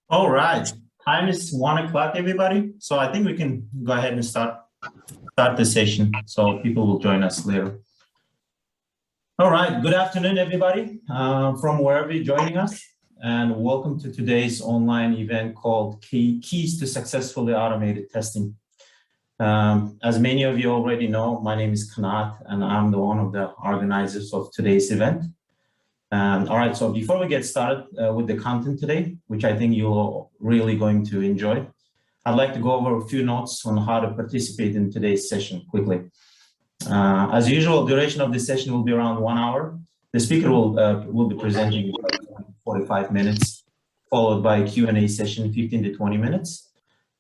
All right, time is 1 o'clock, everybody. So I think we can go ahead and start the session so people will join us later. All right, good afternoon, everybody, from wherever you're joining us, and welcome to today's online event called Keys to Successfully Automated Testing. As many of you already know, my name is Kanat, and I'm one of the organizers of today's event. All right, so before we get started with the content today, which I think you're really going to enjoy, I'd like to go over a few notes on how to participate in today's session quickly. As usual, duration of this session will be around 1 hour. The speaker will be presenting 45 minutes, followed by a Q&A session, 15 to 20 minutes.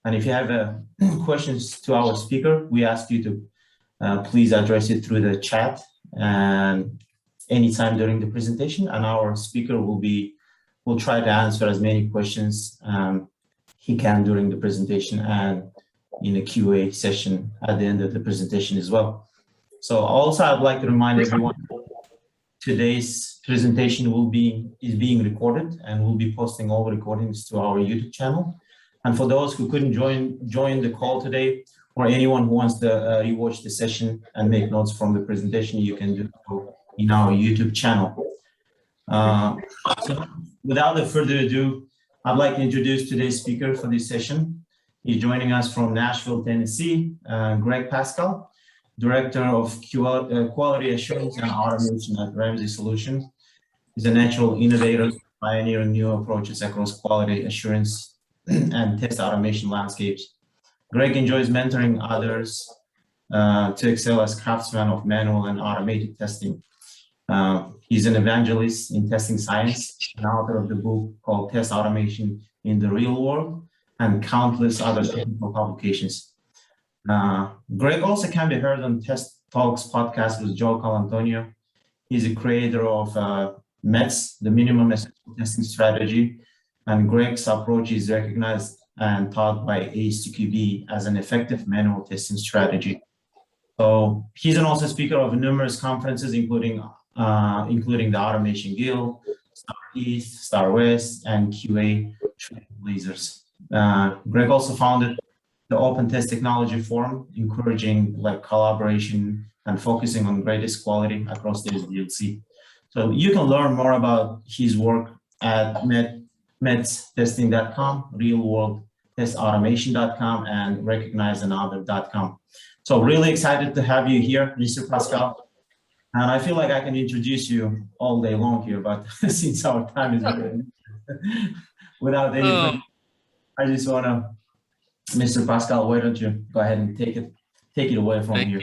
And if you have questions to our speaker, we ask you to please address it through the chat and anytime during the presentation, and our speaker will try to answer as many questions he can during the presentation and in a QA session at the end of the presentation as well. So also I'd like to remind everyone today's presentation is being recorded, and we'll be posting all recordings to our YouTube channel. And for those who couldn't join the call today, or anyone who wants to rewatch the session and make notes from the presentation, you can do so in our YouTube channel. So without further ado, I'd like to introduce today's speaker for this session. He's joining us from Nashville, Tennessee, Greg Paskal, Director of Quality Assurance and Automation at Ramsey Solutions. He's a natural innovator, pioneering new approaches across quality assurance and test automation landscapes. Greg enjoys mentoring others to excel as craftsman of manual and automated testing. He's an evangelist in testing science, and author of the book called Test Automation in the Real World, and countless other technical publications. Greg also can be heard on Test Talks podcast with Joe Colantonio. He's a creator of METS, the Minimum Essential Testing Strategy, and Greg's approach is recognized and taught by ACE2QB as an effective manual testing strategy. So he's also speaker of numerous conferences, including the Automation Guild, STAREAST, STARWEST, and QA Trailblazers. Greg also founded the Open Test Technology Forum, encouraging collaboration and focusing on greatest quality across the SDLC. So you can learn more about his work at metstesting.com, realworldtestautomation.com, and recognizeanother.com. So really excited to have you here, Mr. Paskal. And I feel like I can introduce you all day long here, but since our time is limited, without any, I just want to, Mr. Paskal, why don't you go ahead and take it away from here.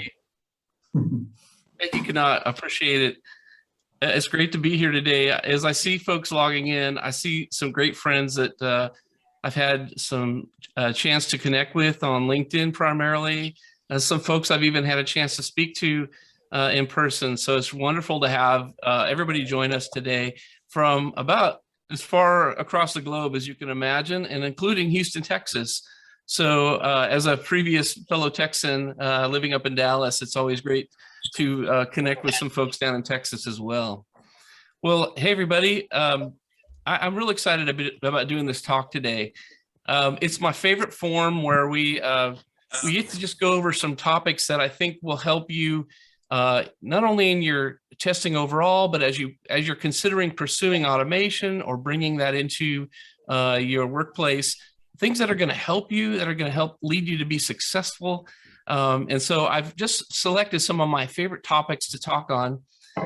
Thank you, Kanat. I appreciate it. It's great to be here today. As I see folks logging in, I see some great friends that I've had some chance to connect with on LinkedIn primarily. Some folks I've even had a chance to speak to in person. So it's wonderful to have everybody join us today from about as far across the globe as you can imagine, and including Houston, Texas. So as a previous fellow Texan living up in Dallas, it's always great to connect with some folks down in Texas as well. Well, hey, everybody. I'm really excited about doing this talk today. It's my favorite form where we get to just go over some topics that I think will help you not only in your testing overall, but as you're considering pursuing automation or bringing that into your workplace, things that are going to help you, that are going to help lead you to be successful. And so I've just selected some of my favorite topics to talk on,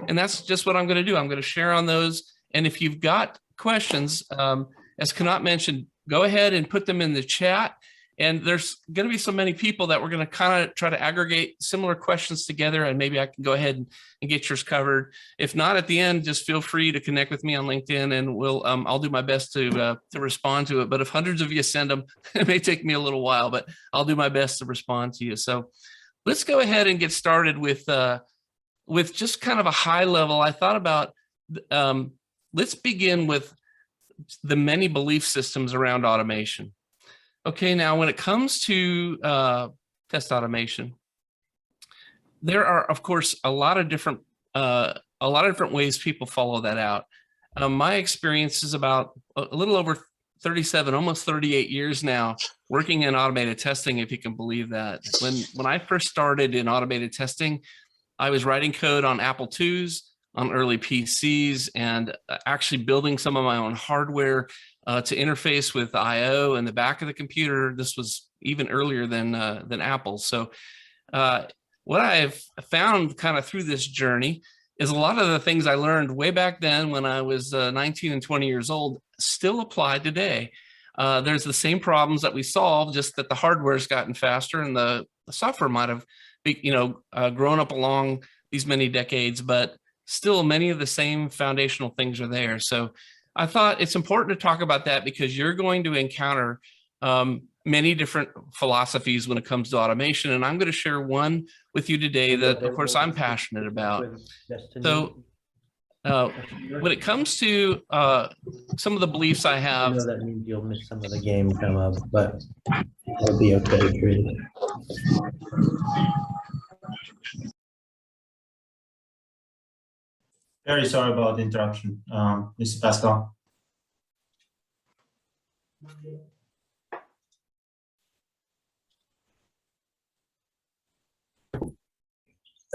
and that's just what I'm going to do. I'm going to share on those. And if you've got questions, as Kanat mentioned, go ahead and put them in the chat. And there's going to be so many people that we're going to kind of try to aggregate similar questions together, and maybe I can go ahead and get yours covered. If not, at the end, just feel free to connect with me on LinkedIn, and I'll do my best to respond to it. But if hundreds of you send them, it may take me a little while, but I'll do my best to respond to you. So let's go ahead and get started with just kind of a high level. I thought about let's begin with the many belief systems around automation. Okay, now when it comes to test automation, there are, of course, a lot of different ways people follow that out. My experience is about a little over 37, almost 38 years now working in automated testing, if you can believe that. When I first started in automated testing, I was writing code on Apple IIs, on early PCs, and actually building some of my own hardware to interface with I/O in the back of the computer. This was even earlier than Apple. So what I've found kind of through this journey is a lot of the things I learned way back then when I was 19 and 20 years old still apply today. There's the same problems that we solved, just that the hardware's gotten faster and the software might have, grown up along these many decades, but still many of the same foundational things are there. So I thought it's important to talk about that because you're going to encounter many different philosophies when it comes to automation. And I'm going to share one with you today that, of course, I'm passionate about. So when it comes to some of the beliefs I have. I know that means you'll miss some of the game come up, but it'll be okay for you. Very sorry about the interruption, Mr. Paskal.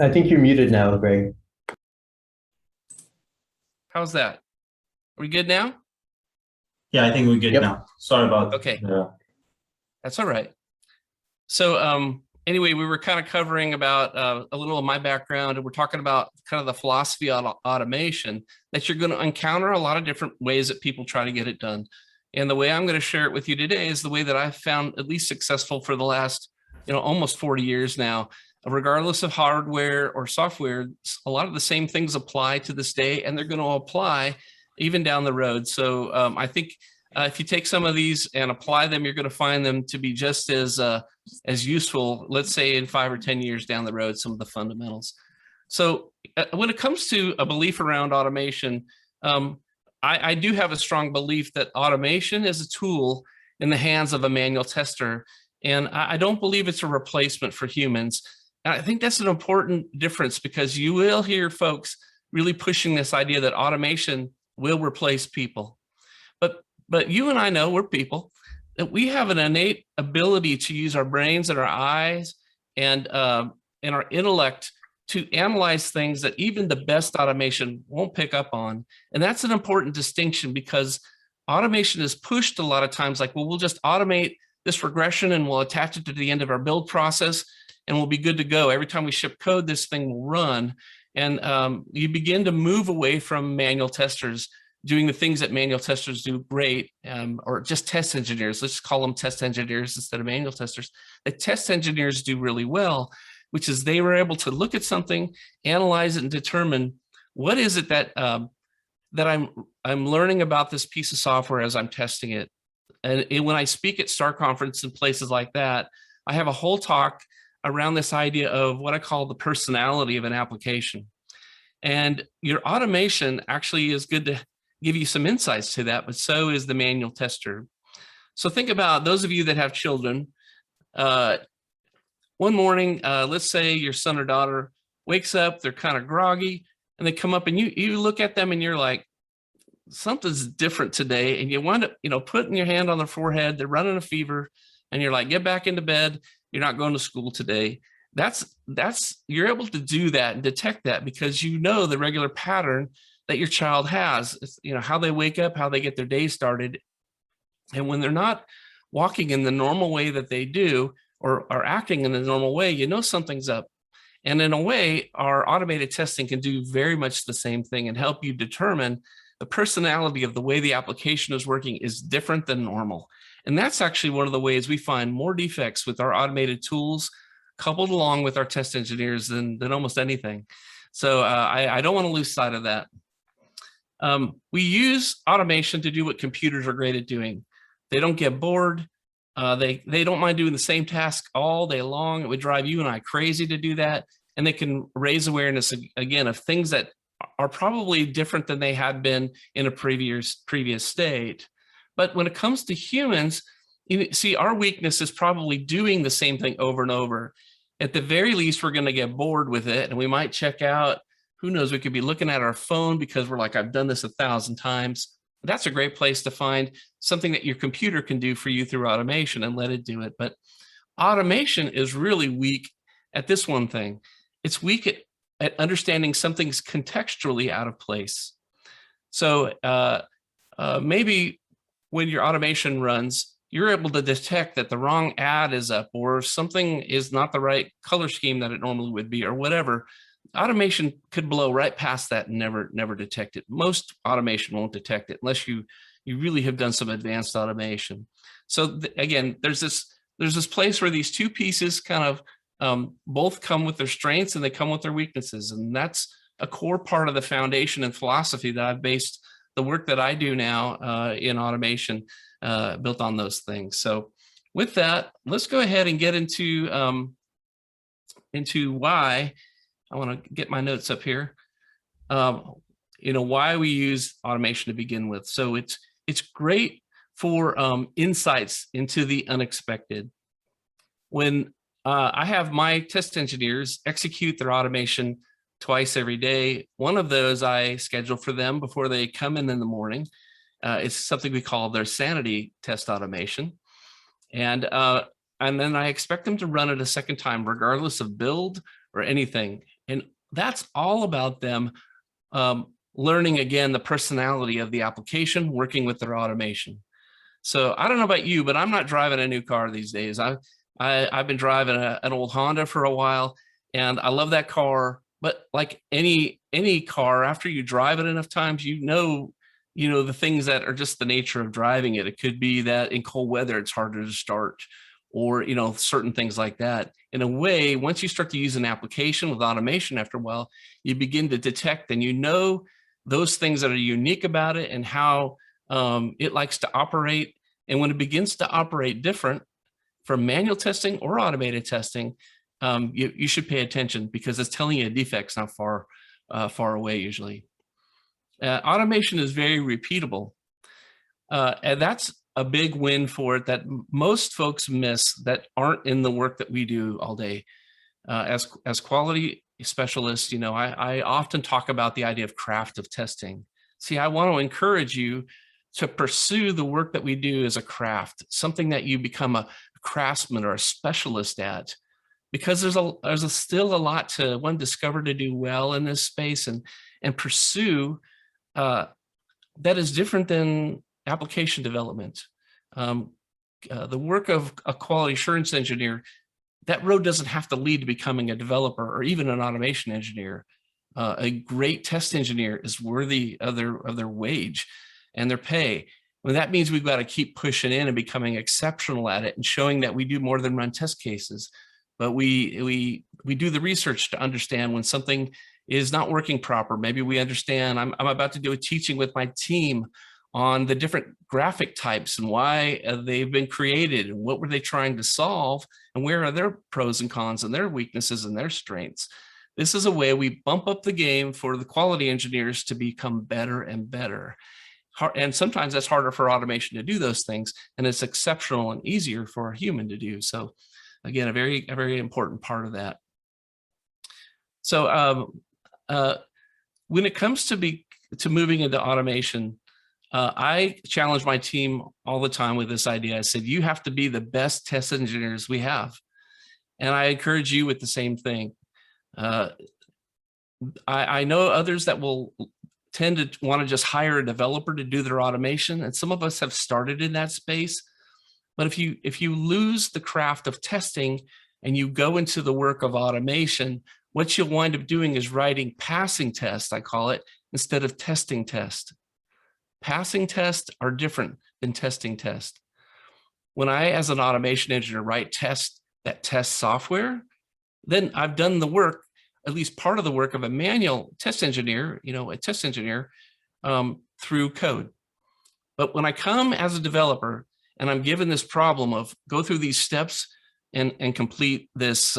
I think you're muted now, Greg. How's that? Are we good now? Yeah, I think we're good now. Sorry about. Okay. That's all right. So anyway, we were kind of covering about a little of my background, and we're talking about kind of the philosophy on automation, that you're going to encounter a lot of different ways that people try to get it done. And the way I'm going to share it with you today is the way that I've found at least successful for the last, almost 40 years now. Regardless of hardware or software, a lot of the same things apply to this day, and they're going to apply even down the road. So I think if you take some of these and apply them, you're going to find them to be just as useful, let's say in 5 or 10 years down the road, some of the fundamentals. So when it comes to a belief around automation, I do have a strong belief that automation is a tool in the hands of a manual tester. And I don't believe it's a replacement for humans. And I think that's an important difference because you will hear folks really pushing this idea that automation will replace people. But you and I know we're people, that we have an innate ability to use our brains and our eyes and our intellect to analyze things that even the best automation won't pick up on. And that's an important distinction because automation is pushed a lot of times like, well, we'll just automate this regression and we'll attach it to the end of our build process and we'll be good to go. Every time we ship code, this thing will run. And you begin to move away from manual testers doing the things that manual testers do great, or just test engineers. Let's call them test engineers instead of manual testers. The test engineers do really well, which is they were able to look at something, analyze it, and determine what is it that that I'm learning about this piece of software as I'm testing it. And when I speak at STAR Conference and places like that, I have a whole talk around this idea of what I call the personality of an application. And your automation actually is good to give you some insights to that, but so is the manual tester. So think about those of you that have children. One morning, let's say your son or daughter wakes up, they're kind of groggy, and they come up and you look at them and you're like, something's different today. And you wind up, putting your hand on their forehead, they're running a fever, and you're like, get back into bed. You're not going to school today. You're able to do that and detect that because you know the regular pattern that your child has. It's, how they wake up, how they get their day started. And when they're not walking in the normal way that they do or are acting in the normal way, something's up. And in a way, our automated testing can do very much the same thing and help you determine the personality of the way the application is working is different than normal. And that's actually one of the ways we find more defects with our automated tools coupled along with our test engineers than almost anything. So I don't want to lose sight of that. We use automation to do what computers are great at doing. They don't get bored. They don't mind doing the same task all day long. It would drive you and I crazy to do that. And they can raise awareness, again, of things that are probably different than they had been in a previous state. But when it comes to humans, see, our weakness is probably doing the same thing over and over. At the very least, we're going to get bored with it, and we might check out. Who knows? We could be looking at our phone because we're like, I've done this 1,000 times. that's a great place to find something that your computer can do for you through automation and let it do it. But automation is really weak at this one thing. It's weak at understanding something's contextually out of place. So maybe when your automation runs, you're able to detect that the wrong ad is up or something is not the right color scheme that it normally would be or whatever. Automation could blow right past that and never detect it. Most automation won't detect it unless you really have done some advanced automation. So again, there's this place where these two pieces kind of both come with their strengths and they come with their weaknesses. And that's a core part of the foundation and philosophy that I've based the work that I do now in automation built on those things. So with that, let's go ahead and get into why. I want to get my notes up here. Why we use automation to begin with. So it's great for insights into the unexpected. When I have my test engineers execute their automation twice every day, one of those I schedule for them before they come in the morning. It's something we call their Sanity test automation. And then I expect them to run it a second time, regardless of build or anything. And that's all about them learning, again, the personality of the application, working with their automation. So I don't know about you, but I'm not driving a new car these days. I've been driving an old Honda for a while, and I love that car. But like any car, after you drive it enough times, you know the things that are just the nature of driving it. It could be that in cold weather, it's harder to start, or certain things like that. In a way, once you start to use an application with automation after a while, you begin to detect and those things that are unique about it and how it likes to operate. And when it begins to operate different from manual testing or automated testing, you should pay attention because it's telling you a defect's not far away usually. Automation is very repeatable. And that's a big win for it that most folks miss that aren't in the work that we do all day. As quality specialists, I often talk about the idea of craft of testing. See, I want to encourage you to pursue the work that we do as a craft, something that you become a craftsman or a specialist at, because there's still a lot to discover to do well in this space and pursue that is different than application development. The work of a quality assurance engineer, that road doesn't have to lead to becoming a developer or even an automation engineer. A great test engineer is worthy of their wage and their pay. Well, that means we've got to keep pushing in and becoming exceptional at it and showing that we do more than run test cases. But we do the research to understand when something is not working proper. Maybe we understand, I'm about to do a teaching with my team on the different graphic types and why they've been created and what were they trying to solve and where are their pros and cons and their weaknesses and their strengths. This is a way we bump up the game for the quality engineers to become better and better. And sometimes that's harder for automation to do those things, and it's exceptional and easier for a human to do. So again, a very important part of that. So when it comes to moving into automation, I challenge my team all the time with this idea. I said, you have to be the best test engineers we have. And I encourage you with the same thing. I know others that will tend to want to just hire a developer to do their automation. And some of us have started in that space. But if you lose the craft of testing and you go into the work of automation, what you'll wind up doing is writing passing tests, I call it, instead of testing tests. Passing tests are different than testing tests. When I, as an automation engineer, write tests that test software, then I've done the work, at least part of the work of a manual test engineer, a test engineer through code. But when I come as a developer and I'm given this problem of go through these steps and complete this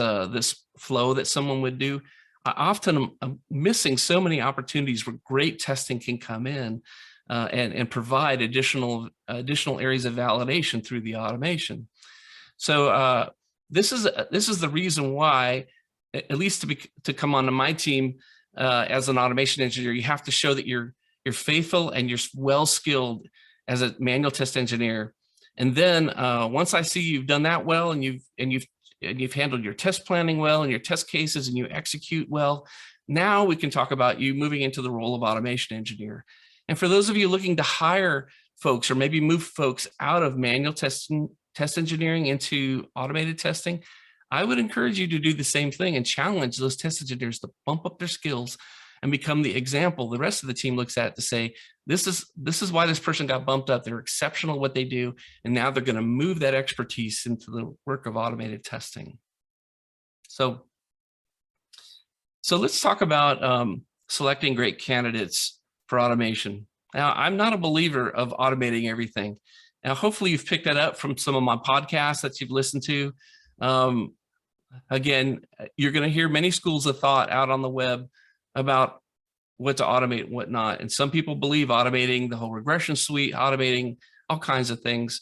flow that someone would do, I often am missing so many opportunities where great testing can come in and provide additional areas of validation through the automation. So this is the reason why, at least to come onto my team as an automation engineer, you have to show that you're you're faithful, and you're well skilled as a manual test engineer. And then once I see you've done that well, and you've handled your test planning well and your test cases, and you execute well, now we can talk about you moving into the role of automation engineer. And for those of you looking to hire folks or maybe move folks out of manual test engineering into automated testing, I would encourage you to do the same thing and challenge those test engineers to bump up their skills and become the example the rest of the team looks at to say, this is why this person got bumped up. They're exceptional at what they do, and now they're going to move that expertise into the work of automated testing. So let's talk about selecting great candidates for automation. Now, I'm not a believer of automating everything. Now, hopefully you've picked that up from some of my podcasts that you've listened to. Again, you're going to hear many schools of thought out on the web about what to automate and what not. And some people believe automating the whole regression suite, automating all kinds of things,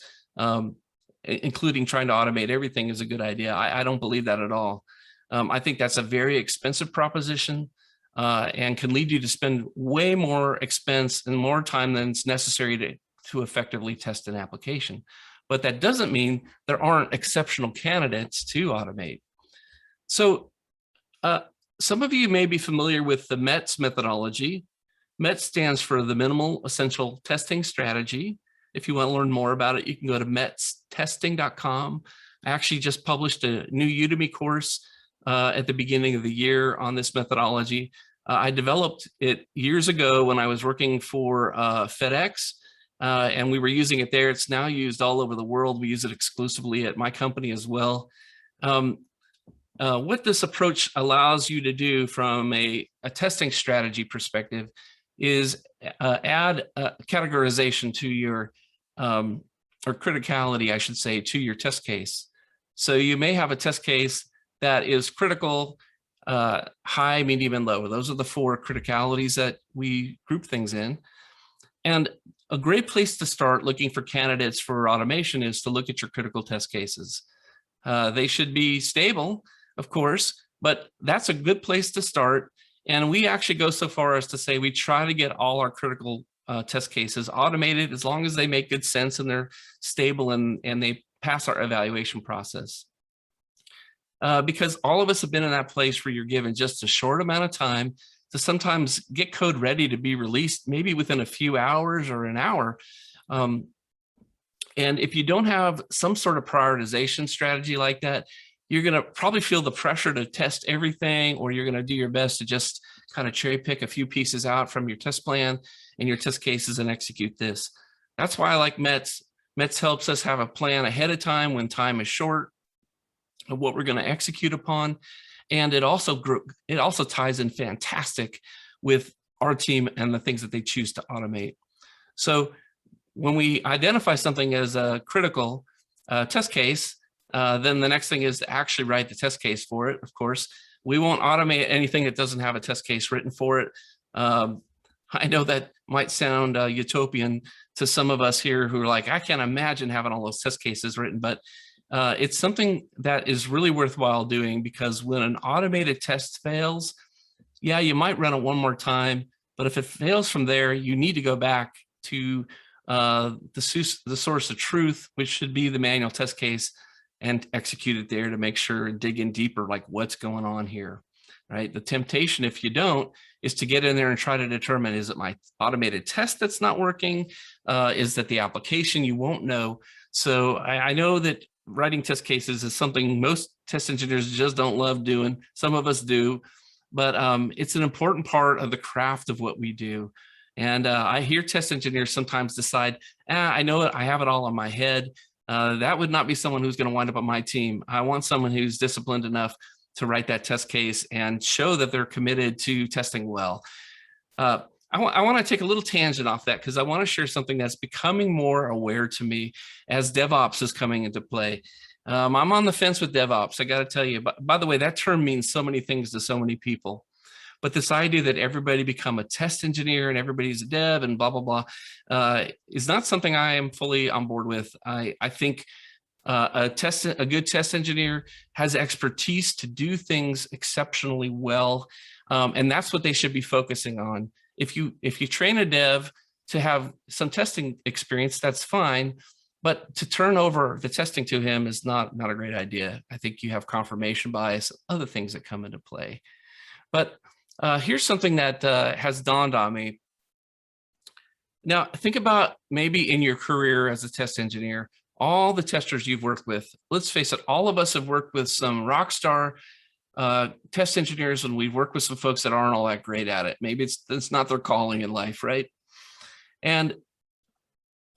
including trying to automate everything is a good idea. I don't believe that at all. I think that's a very expensive proposition and can lead you to spend way more expense and more time than is necessary to effectively test an application. But that doesn't mean there aren't exceptional candidates to automate. So some of you may be familiar with the METS methodology. METS stands for the Minimal Essential Testing Strategy. If you want to learn more about it, you can go to metstesting.com. I actually just published a new Udemy course at the beginning of the year on this methodology. I developed it years ago when I was working for FedEx, and we were using it there. It's now used all over the world. We use it exclusively at my company as well. What this approach allows you to do from a testing strategy perspective is add categorization to your, or criticality, I should say, to your test case. So you may have a test case that is critical, high, medium, and low. Those are the 4 criticalities that we group things in. And a great place to start looking for candidates for automation is to look at your critical test cases. They should be stable, of course, but that's a good place to start. And we actually go so far as to say we try to get all our critical test cases automated as long as they make good sense and they're stable and they pass our evaluation process. Because all of us have been in that place where you're given just a short amount of time to sometimes get code ready to be released, maybe within a few hours or an hour. And if you don't have some sort of prioritization strategy like that, you're going to probably feel the pressure to test everything, or you're going to do your best to just kind of cherry pick a few pieces out from your test plan and your test cases and execute this. That's why I like METS. METS helps us have a plan ahead of time when time is short of what we're going to execute upon. And it also ties in fantastic with our team and the things that they choose to automate. So when we identify something as a critical test case, then the next thing is to actually write the test case for it. Of course, we won't automate anything that doesn't have a test case written for it. I know that might sound utopian to some of us here who are like, I can't imagine having all those test cases written, but it's something that is really worthwhile doing, because when an automated test fails, yeah, you might run it one more time, but if it fails from there, you need to go back to the source of truth, which should be the manual test case, and execute it there to make sure and dig in deeper, like what's going on here, right? The temptation, if you don't, is to get in there and try to determine, is it my automated test that's not working? Is that the application? You won't know. So I know that writing test cases is something most test engineers just don't love doing. Some of us do, but it's an important part of the craft of what we do. And I hear test engineers sometimes decide, I know it, I have it all in my head. That would not be someone who's going to wind up on my team. I want someone who's disciplined enough to write that test case and show that they're committed to testing well. I want to take a little tangent off that, because I want to share something that's becoming more aware to me as DevOps is coming into play. I'm on the fence with DevOps, I got to tell you. But by the way, that term means so many things to so many people. But this idea that everybody become a test engineer and everybody's a dev and blah, blah, blah, is not something I am fully on board with. I think a good test engineer has expertise to do things exceptionally well. And that's what they should be focusing on. if you train a dev to have some testing experience, that's fine. But to turn over the testing to him is not a great idea. I think you have confirmation bias, other things that come into play. But here's something that has dawned on me. Now, think about maybe in your career as a test engineer, all the testers you've worked with. Let's face it, all of us have worked with some rock star test engineers, and we've worked with some folks that aren't all that great at it. Maybe it's not their calling in life, right? And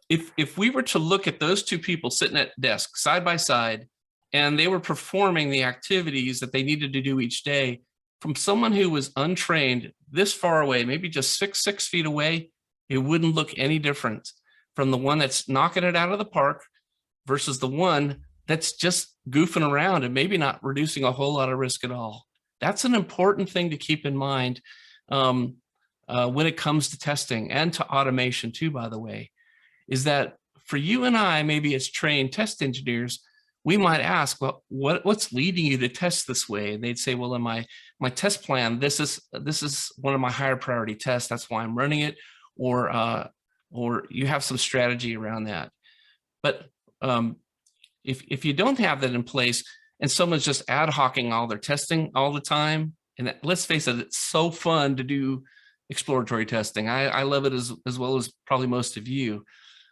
if we were to look at those two people sitting at desks side by side, and they were performing the activities that they needed to do each day, from someone who was untrained this far away, maybe just six feet away, it wouldn't look any different from the one that's knocking it out of the park versus the one that's just goofing around and maybe not reducing a whole lot of risk at all. That's an important thing to keep in mind when it comes to testing and to automation too, by the way, is that for you and I, maybe as trained test engineers, we might ask, well, what's leading you to test this way? And they'd say, well, in my test plan, this is one of my higher priority tests. That's why I'm running it. Or you have some strategy around that. But if you don't have that in place and someone's just ad hocing all their testing all the time, and let's face it, it's so fun to do exploratory testing. I love it as well as probably most of you,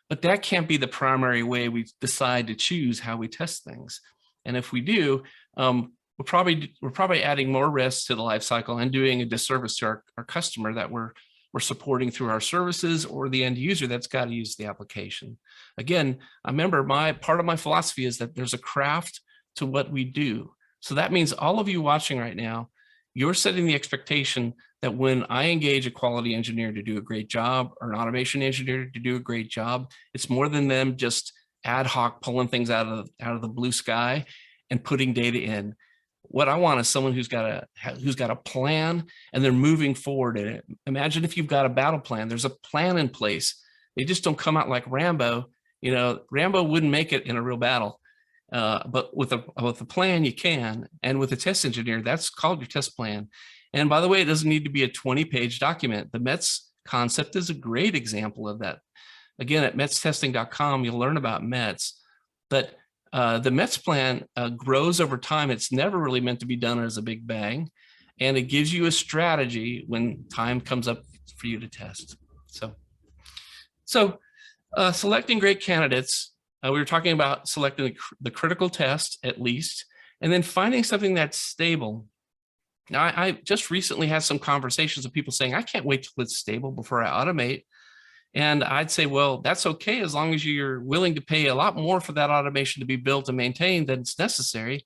but that can't be the primary way we decide to choose how we test things. And if we do, we're probably adding more risk to the life cycle and doing a disservice to our customer that we're supporting through our services, or the end user that's got to use the application. Again, I remember part of my philosophy is that there's a craft to what we do. So that means all of you watching right now, you're setting the expectation that when I engage a quality engineer to do a great job, or an automation engineer to do a great job, it's more than them just ad hoc pulling things out of the blue sky and putting data in. What I want is someone who's got a plan and they're moving forward in it. Imagine if you've got a battle plan, there's a plan in place. They just don't come out like Rambo. You know, Rambo wouldn't make it in a real battle, but with a plan you can. And with a test engineer, that's called your test plan. And by the way, it doesn't need to be a 20-page document. The METS concept is a great example of that. Again, at metstesting.com, you'll learn about METS, but the METS plan grows over time. It's never really meant to be done as a big bang, and it gives you a strategy when time comes up for you to test. So selecting great candidates, we were talking about selecting the critical test at least, and then finding something that's stable. Now, I just recently had some conversations with people saying, I can't wait till it's stable before I automate. And I'd say, well, that's okay, as long as you're willing to pay a lot more for that automation to be built and maintained than it's necessary.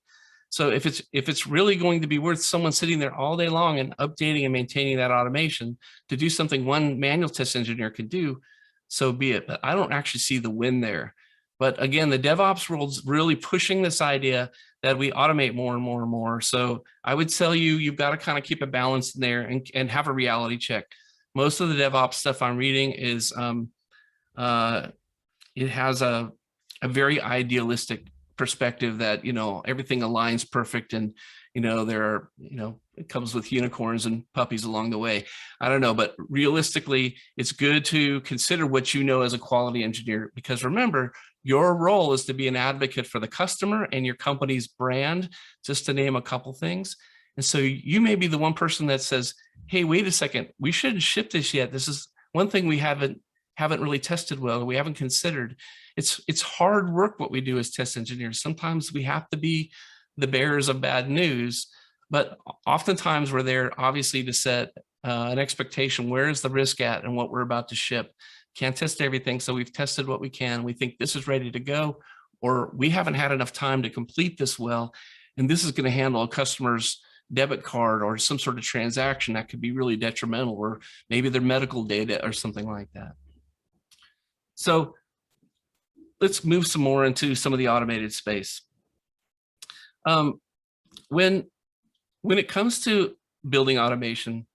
So if it's really going to be worth someone sitting there all day long and updating and maintaining that automation to do something one manual test engineer could do, so be it. But I don't actually see the win there. But again, the DevOps world's really pushing this idea that we automate more and more and more. So I would tell you, you've got to kind of keep a balance in there and have a reality check. Most of the DevOps stuff I'm reading is, it has a very idealistic perspective that, you know, everything aligns perfect and, you know, there are, you know, it comes with unicorns and puppies along the way. I don't know, but realistically, it's good to consider what you know as a quality engineer, because remember, your role is to be an advocate for the customer and your company's brand, just to name a couple things. And so you may be the one person that says, hey, wait a second, we shouldn't ship this yet. This is one thing we haven't really tested well, or we haven't considered. It's hard work what we do as test engineers. Sometimes we have to be the bearers of bad news, but oftentimes we're there obviously to set an expectation. Where is the risk at and what we're about to ship? Can't test everything, so we've tested what we can. We think this is ready to go, or we haven't had enough time to complete this well, and this is going to handle a customer's debit card or some sort of transaction that could be really detrimental, or maybe their medical data or something like that. So let's move some more into some of the automated space. When it comes to building automation,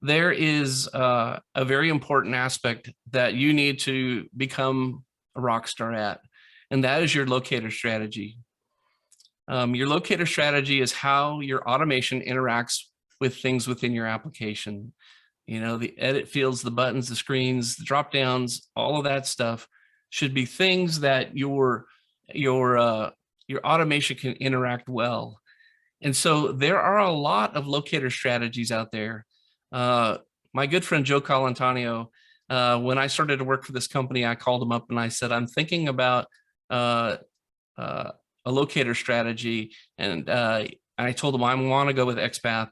there is a very important aspect that you need to become a rock star at, and that is your locator strategy. Your locator strategy is how your automation interacts with things within your application. You know, the edit fields, the buttons, the screens, the drop downs, all of that stuff should be things that your automation can interact well. And so there are a lot of locator strategies out there. My good friend Joe Colantonio, when I started to work for this company, I called him up and I said, I'm thinking about a locator strategy, and I told him I want to go with Xpath.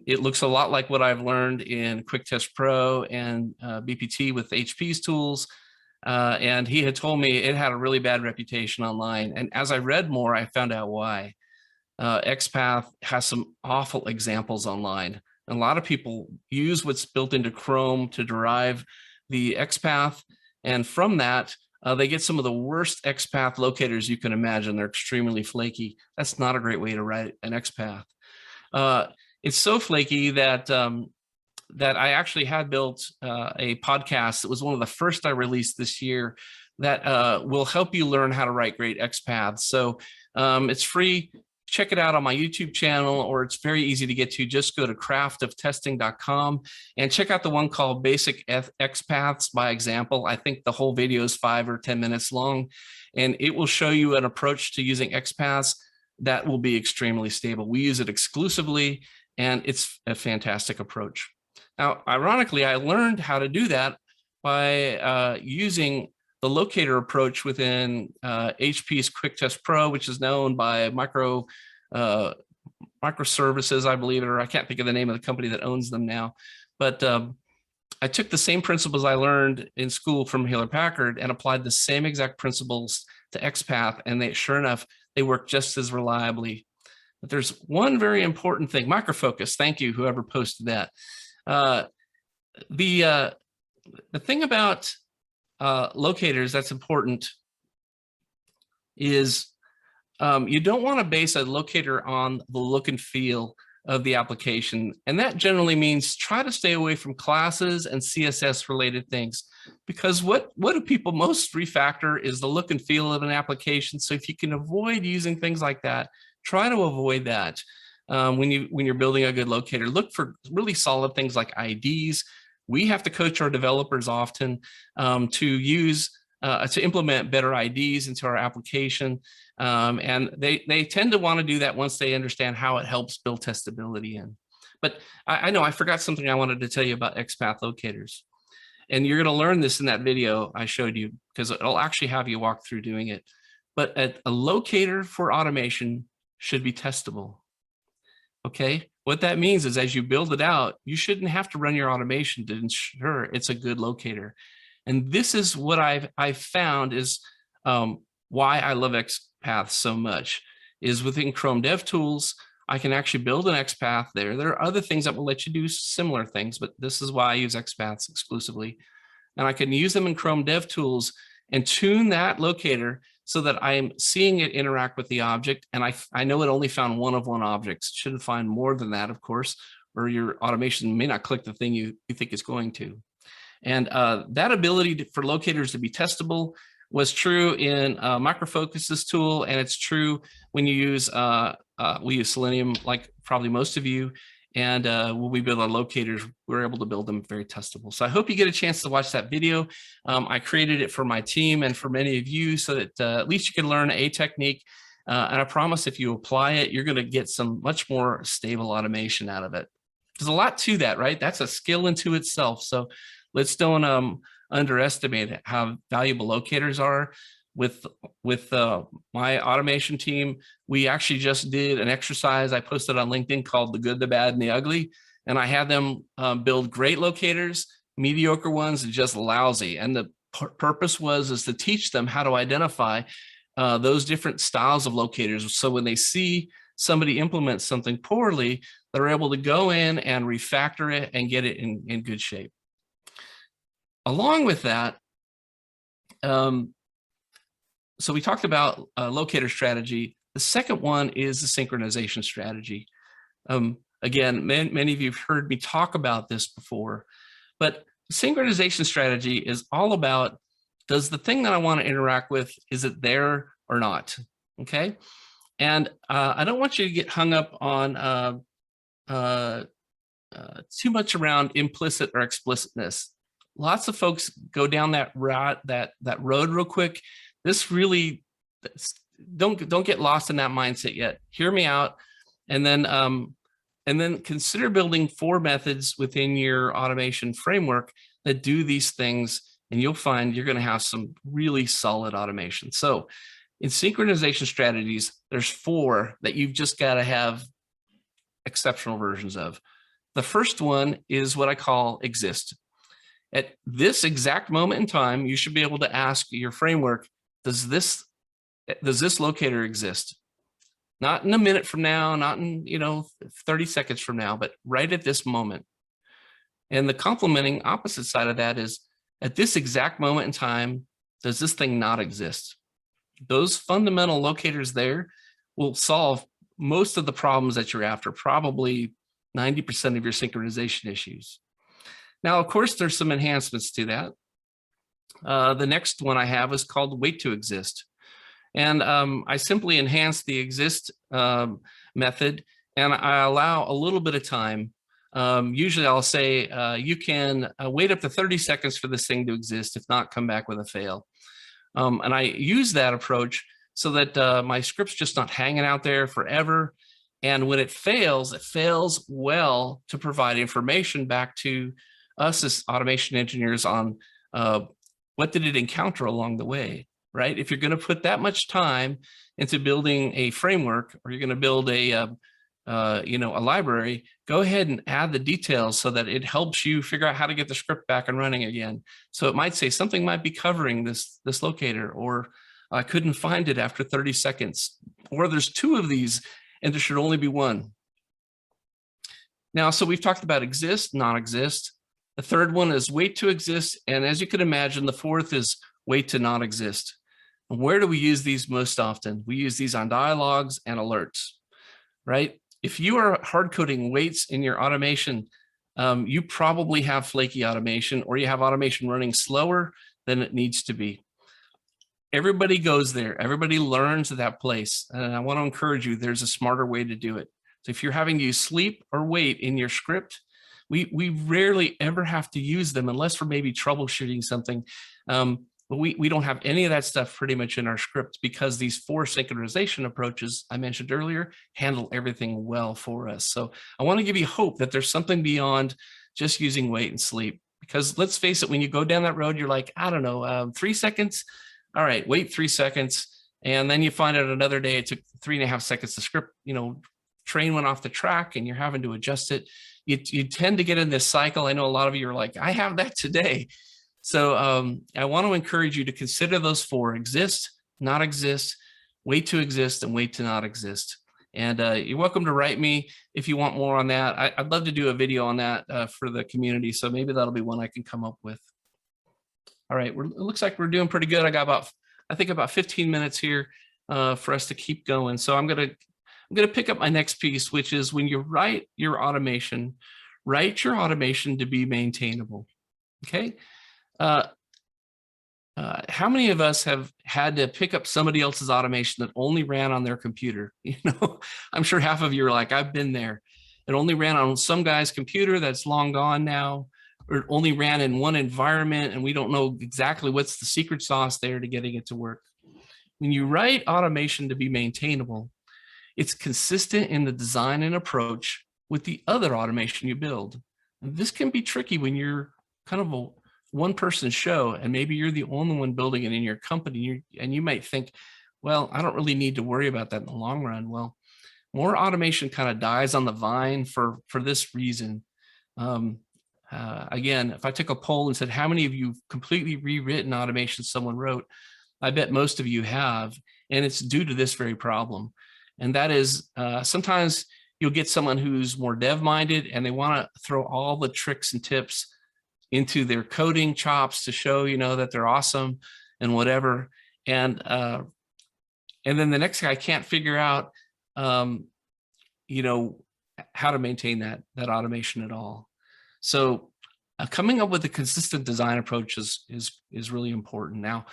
It looks a lot like what I've learned in Quick Test Pro and BPT with HP's tools. And he had told me it had a really bad reputation online. And as I read more, I found out why. Xpath has some awful examples online. And a lot of people use what's built into Chrome to derive the Xpath. And from that, they get some of the worst Xpath locators you can imagine. They're extremely flaky. That's not a great way to write an Xpath. It's so flaky that that I actually had built a podcast. It was one of the first I released this year that will help you learn how to write great XPaths. So it's free. Check it out on my YouTube channel, or it's very easy to get to. Just go to craftoftesting.com and check out the one called Basic XPaths by Example. I think the whole video is 5 or 10 minutes long, and it will show you an approach to using XPaths that will be extremely stable. We use it exclusively, and it's a fantastic approach. Now, ironically, I learned how to do that by using the locator approach within HP's Quick Test Pro, which is known by microservices, I believe, or I can't think of the name of the company that owns them now. But I took the same principles I learned in school from Hewlett Packard and applied the same exact principles to XPath, and they, sure enough, they work just as reliably. But there's one very important thing, microfocus. Thank you, whoever posted that. The thing about locators that's important is you don't want to base a locator on the look and feel of the application. And that generally means try to stay away from classes and CSS related things, because what do people most refactor is the look and feel of an application. So if you can avoid using things like that, try to avoid that. When you're building a good locator, look for really solid things like IDs. We have to coach our developers often to implement better IDs into our application. And they tend to want to do that once they understand how it helps build testability in. But I know I forgot something I wanted to tell you about XPath locators. And you're going to learn this in that video I showed you, because it'll actually have you walk through doing it. But a locator for automation should be testable. Okay, what that means is as you build it out, you shouldn't have to run your automation to ensure it's a good locator. And this is what I've found is why I love XPath so much, is within Chrome DevTools, I can actually build an XPath there. There are other things that will let you do similar things, but this is why I use XPaths exclusively. And I can use them in Chrome DevTools and tune that locator so that I'm seeing it interact with the object. And I know it only found one of one objects. It shouldn't find more than that, of course, or your automation may not click the thing you think it's going to. And that ability for locators to be testable was true in Microfocus's tool, and it's true when you use, we use Selenium, like probably most of you, and when we build our locators, we're able to build them very testable. So I hope you get a chance to watch that video. I created it for my team and for many of you so that at least you can learn a technique. And I promise if you apply it, you're going to get some much more stable automation out of it. There's a lot to that, right? That's a skill into itself. So let's don't underestimate how valuable locators are. With my automation team, we actually just did an exercise I posted on LinkedIn called The Good, the Bad, and the Ugly. And I had them build great locators, mediocre ones, and just lousy. And the purpose is to teach them how to identify those different styles of locators. So when they see somebody implement something poorly, they're able to go in and refactor it and get it in good shape. Along with that, so we talked about locator strategy. The second one is the synchronization strategy. Again, many of you have heard me talk about this before, but the synchronization strategy is all about, does the thing that I want to interact with, is it there or not? Okay. And I don't want you to get hung up on too much around implicit or explicitness. Lots of folks go down that route, that road real quick. This really, don't get lost in that mindset yet. Hear me out, and then consider building 4 methods within your automation framework that do these things, and you'll find you're going to have some really solid automation. So in synchronization strategies, there's 4 that you've just got to have exceptional versions of. The first one is what I call exist. At this exact moment in time, you should be able to ask your framework, does this locator exist? Not in a minute from now, not in 30 seconds from now, but right at this moment. And the complementing opposite side of that is, at this exact moment in time, does this thing not exist? Those fundamental locators there will solve most of the problems that you're after, probably 90% of your synchronization issues. Now, of course, there's some enhancements to that. The next one I have is called wait to exist. And I simply enhance the exist method, and I allow a little bit of time. Usually I'll say you can wait up to 30 seconds for this thing to exist. If not, come back with a fail. And I use that approach so that my script's just not hanging out there forever. And when it fails well to provide information back to us as automation engineers on what did it encounter along the way, right? If you're going to put that much time into building a framework, or you're going to build a library, go ahead and add the details so that it helps you figure out how to get the script back and running again. So it might say something might be covering this locator, or I couldn't find it after 30 seconds, or there's 2 of these and there should only be 1. Now, so we've talked about exist, non-exist. The third one is wait to exist. And as you can imagine, the 4th is wait to not exist. And where do we use these most often? We use these on dialogues and alerts, right? If you are hard coding waits in your automation, you probably have flaky automation, or you have automation running slower than it needs to be. Everybody goes there. Everybody learns at that place. And I want to encourage you, there's a smarter way to do it. So if you're having to use sleep or wait in your script, we rarely ever have to use them unless we're maybe troubleshooting something. But we don't have any of that stuff pretty much in our script, because these 4 synchronization approaches I mentioned earlier handle everything well for us. So I want to give you hope that there's something beyond just using wait and sleep, because let's face it, when you go down that road, you're like, I don't know, 3 seconds. All right, wait 3 seconds. And then you find out another day it took 3.5 seconds to script, train went off the track and you're having to adjust it. You tend to get in this cycle. I know a lot of you are like, I have that today. So I want to encourage you to consider those 4: exist, not exist, wait to exist, and wait to not exist. And you're welcome to write me if you want more on that. I'd love to do a video on that for the community. So maybe that'll be one I can come up with. All right, it looks like we're doing pretty good. I got about 15 minutes here for us to keep going. So I'm gonna pick up my next piece, which is when you write your automation to be maintainable. Okay. How many of us have had to pick up somebody else's automation that only ran on their computer? I'm sure half of you are like, I've been there. It only ran on some guy's computer that's long gone now, or it only ran in one environment, and we don't know exactly what's the secret sauce there to getting it to work. When you write automation to be maintainable, it's consistent in the design and approach with the other automation you build. And this can be tricky when you're kind of a one-person show, and maybe you're the only one building it in your company, and you might think, well, I don't really need to worry about that in the long run. Well, more automation kind of dies on the vine for this reason. Again, if I took a poll and said, how many of you have completely rewritten automation someone wrote, I bet most of you have, and it's due to this very problem. And that is sometimes you'll get someone who's more dev-minded, and they want to throw all the tricks and tips into their coding chops to show, that they're awesome and whatever. And then the next guy can't figure out, how to maintain that automation at all. So coming up with a consistent design approach is really important. Now,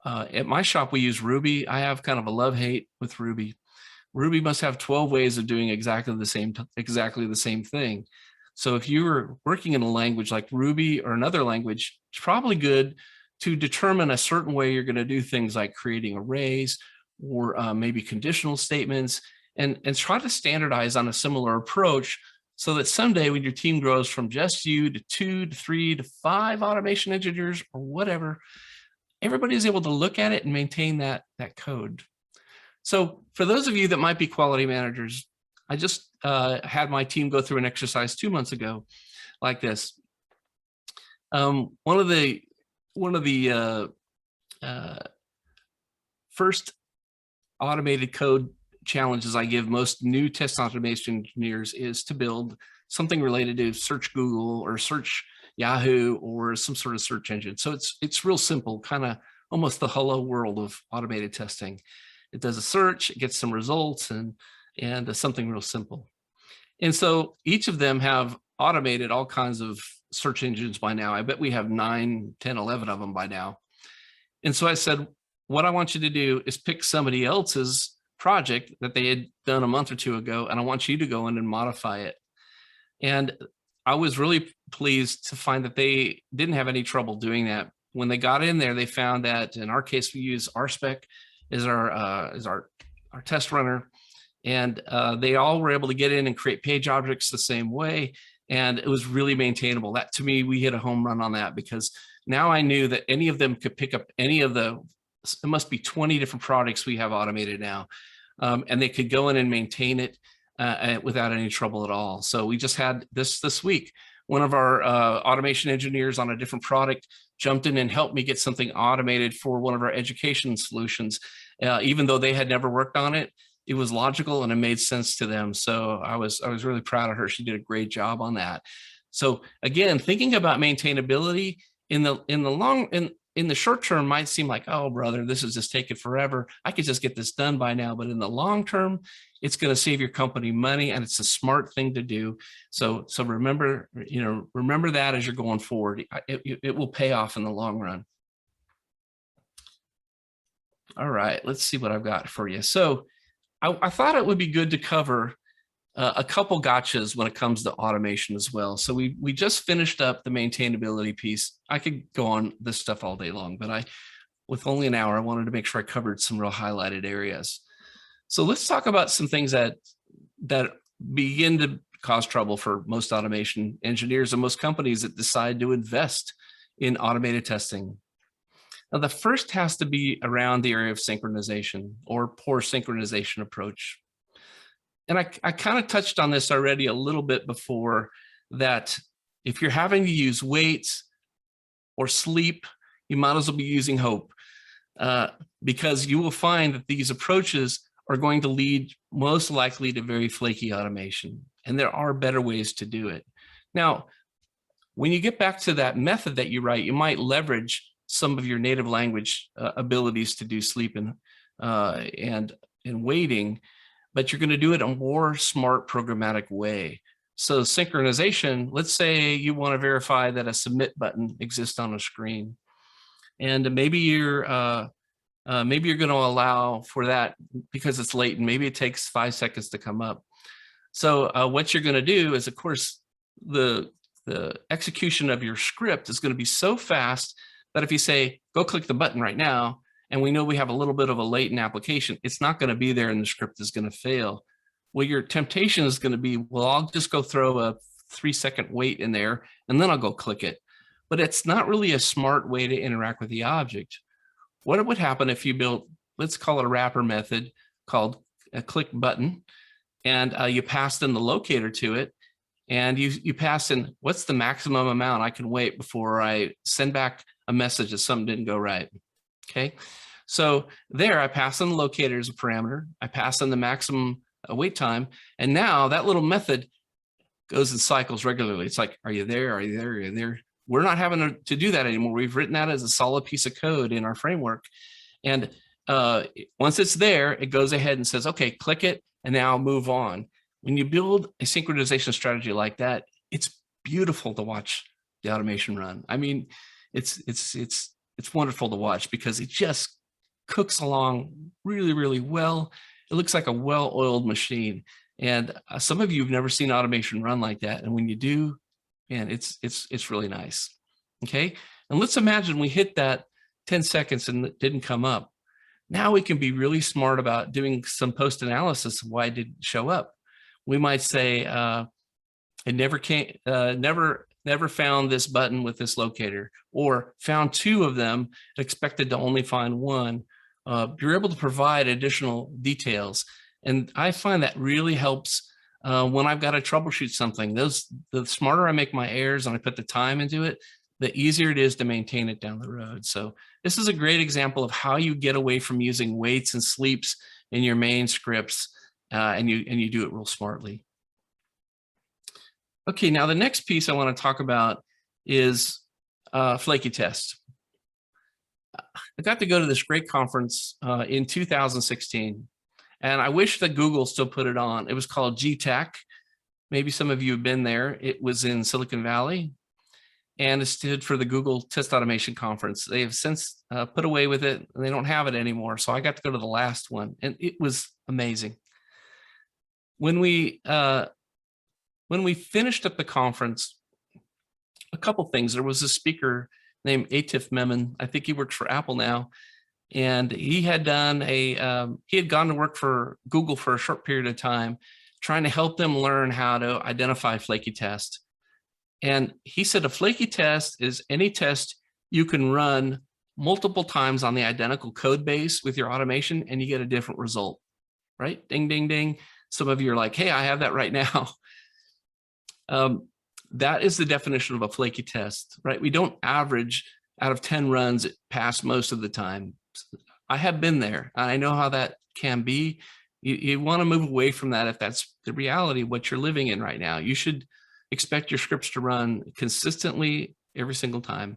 at my shop, we use Ruby. I have kind of a love-hate with Ruby. Ruby must have 12 ways of doing exactly the same thing. So if you were working in a language like Ruby or another language, it's probably good to determine a certain way you're going to do things like creating arrays or maybe conditional statements, and try to standardize on a similar approach so that someday when your team grows from just you to 2 to 3 to 5 automation engineers or whatever, everybody is able to look at it and maintain that code. So for those of you that might be quality managers, I just had my team go through an exercise 2 months ago like this. One of the first automated code challenges I give most new test automation engineers is to build something related to search Google or search Yahoo or some sort of search engine. So it's real simple, kind of almost the hello world of automated testing. It does a search, it gets some results, and something real simple. And so each of them have automated all kinds of search engines by now. I bet we have 9, 10, 11 of them by now. And so I said, what I want you to do is pick somebody else's project that they had done a month or two ago, and I want you to go in and modify it. And I was really pleased to find that they didn't have any trouble doing that. When they got in there, they found that in our case, we use RSpec as our test runner. And they all were able to get in and create page objects the same way. And it was really maintainable. That, to me, we hit a home run on that, because now I knew that any of them could pick up any of it must be 20 different products we have automated now. And they could go in and maintain it without any trouble at all. So we just had this week, one of our automation engineers on a different product jumped in and helped me get something automated for one of our education solutions. Even though they had never worked on it, it was logical and it made sense to them. So I was really proud of her. She did a great job on that. So again, thinking about maintainability in the short term might seem like, oh brother, this is just taking forever. I could just get this done by now. But in the long term, it's going to save your company money, and it's a smart thing to do. So remember that as you're going forward. It will pay off in the long run. All right, let's see what I've got for you. So I thought it would be good to cover a couple gotchas when it comes to automation as well. So we just finished up the maintainability piece. I could go on this stuff all day long, but with only an hour, I wanted to make sure I covered some real highlighted areas. So let's talk about some things that begin to cause trouble for most automation engineers and most companies that decide to invest in automated testing. Now, the first has to be around the area of synchronization or poor synchronization approach. And I kind of touched on this already a little bit before, that if you're having to use waits or sleep, you might as well be using hope, because you will find that these approaches are going to lead most likely to very flaky automation. And there are better ways to do it. Now, when you get back to that method that you write, you might leverage some of your native language abilities to do sleep and waiting, but you're going to do it in a more smart programmatic way. So synchronization, let's say you want to verify that a submit button exists on a screen, and maybe you're going to allow for that because it's latent. Maybe it takes 5 seconds to come up. So what you're going to do is, of course, the execution of your script is going to be so fast that if you say, go click the button right now, and we know we have a little bit of a latent application, it's not going to be there and the script is going to fail. Well, your temptation is going to be, well, I'll just go throw a 3-second wait in there and then I'll go click it. But it's not really a smart way to interact with the object. What would happen if you built, let's call it a wrapper method called a click button, and you passed in the locator to it, and you pass in what's the maximum amount I can wait before I send back a message that something didn't go right. Okay, so there I pass in the locator as a parameter, I pass in the maximum wait time, and now that little method goes in cycles regularly. It's like, are you there? Are you there? Are you there? We're not having to do that anymore. We've written that as a solid piece of code in our framework. And once it's there, it goes ahead and says, okay, click it, and now move on. When you build a synchronization strategy like that, it's beautiful to watch the automation run. I mean, it's wonderful to watch because it just cooks along really, really well. It looks like a well-oiled machine. And some of you have never seen automation run like that. And when you do, man, it's really nice. Okay. And let's imagine we hit that 10 seconds and it didn't come up. Now we can be really smart about doing some post analysis of why it didn't show up. We might say, it never came, never found this button with this locator, or found 2 of them, expected to only find 1. You're able to provide additional details. And I find that really helps when I've got to troubleshoot something. The smarter I make my errors and I put the time into it, the easier it is to maintain it down the road. So this is a great example of how you get away from using waits and sleeps in your main scripts, and you do it real smartly. Okay, now the next piece I want to talk about is flaky test. I got to go to this great conference in 2016, and I wish that Google still put it on. It was called GTAC. Maybe some of you have been there. It was in Silicon Valley, and it stood for the Google Test Automation Conference. They have since put away with it, and they don't have it anymore. So I got to go to the last one, and it was amazing. When we finished up the conference, a couple things. There was a speaker named Atif Memon. I think he works for Apple now, and he had done he had gone to work for Google for a short period of time, trying to help them learn how to identify flaky tests. And he said a flaky test is any test you can run multiple times on the identical code base with your automation and you get a different result, right? Ding, ding, ding. Some of you are like, hey, I have that right now. That is the definition of a flaky test, right? We don't average out of 10 runs pass most of the time. I have been there. I know how that can be. You want to move away from that if that's the reality, what you're living in right now. You should expect your scripts to run consistently every single time,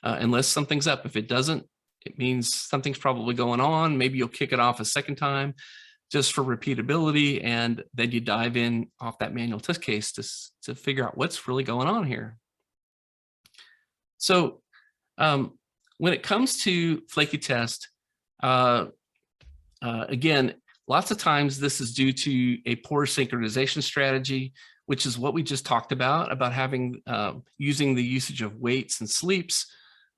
unless something's up. If it doesn't, it means something's probably going on. Maybe you'll kick it off a second time just for repeatability, and then you dive in off that manual test case to figure out what's really going on here. So when it comes to flaky test, again, lots of times this is due to a poor synchronization strategy, which is what we just talked about having using the usage of waits and sleeps.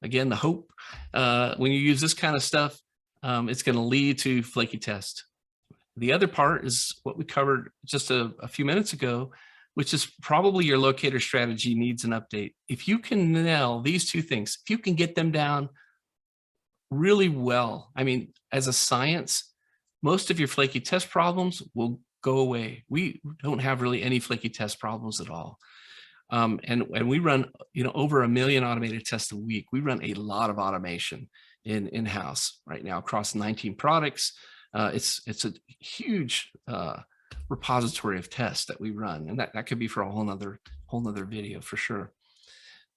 Again, the hope when you use this kind of stuff, it's going to lead to flaky test. The other part is what we covered just a few minutes ago, which is probably your locator strategy needs an update. If you can nail these 2 things, if you can get them down really well, I mean, as a science, most of your flaky test problems will go away. We don't have really any flaky test problems at all. And we run, over 1 million automated tests a week. We run a lot of automation in-house right now across 19 products. It's a huge repository of tests that we run, and that could be for a whole nother video for sure.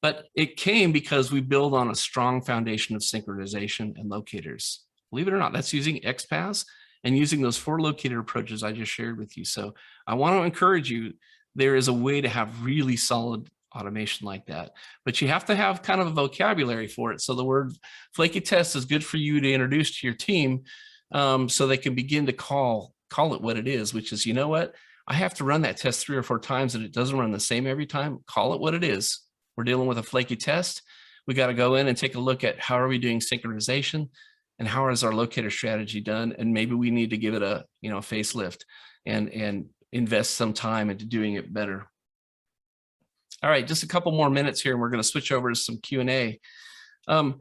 But it came because we build on a strong foundation of synchronization and locators. Believe it or not, that's using Xpaths and using those 4 locator approaches I just shared with you. So I want to encourage you, there is a way to have really solid automation like that, but you have to have kind of a vocabulary for it. So the word flaky test is good for you to introduce to your team, so they can begin to call it what it is, which is, you know what, I have to run that test 3 or 4 times and it doesn't run the same every time. Call it what it is. We're dealing with a flaky test. We got to go in and take a look at how are we doing synchronization and how is our locator strategy done. And maybe we need to give it a facelift and invest some time into doing it better. All right, just a couple more minutes here and we're going to switch over to some Q&A. One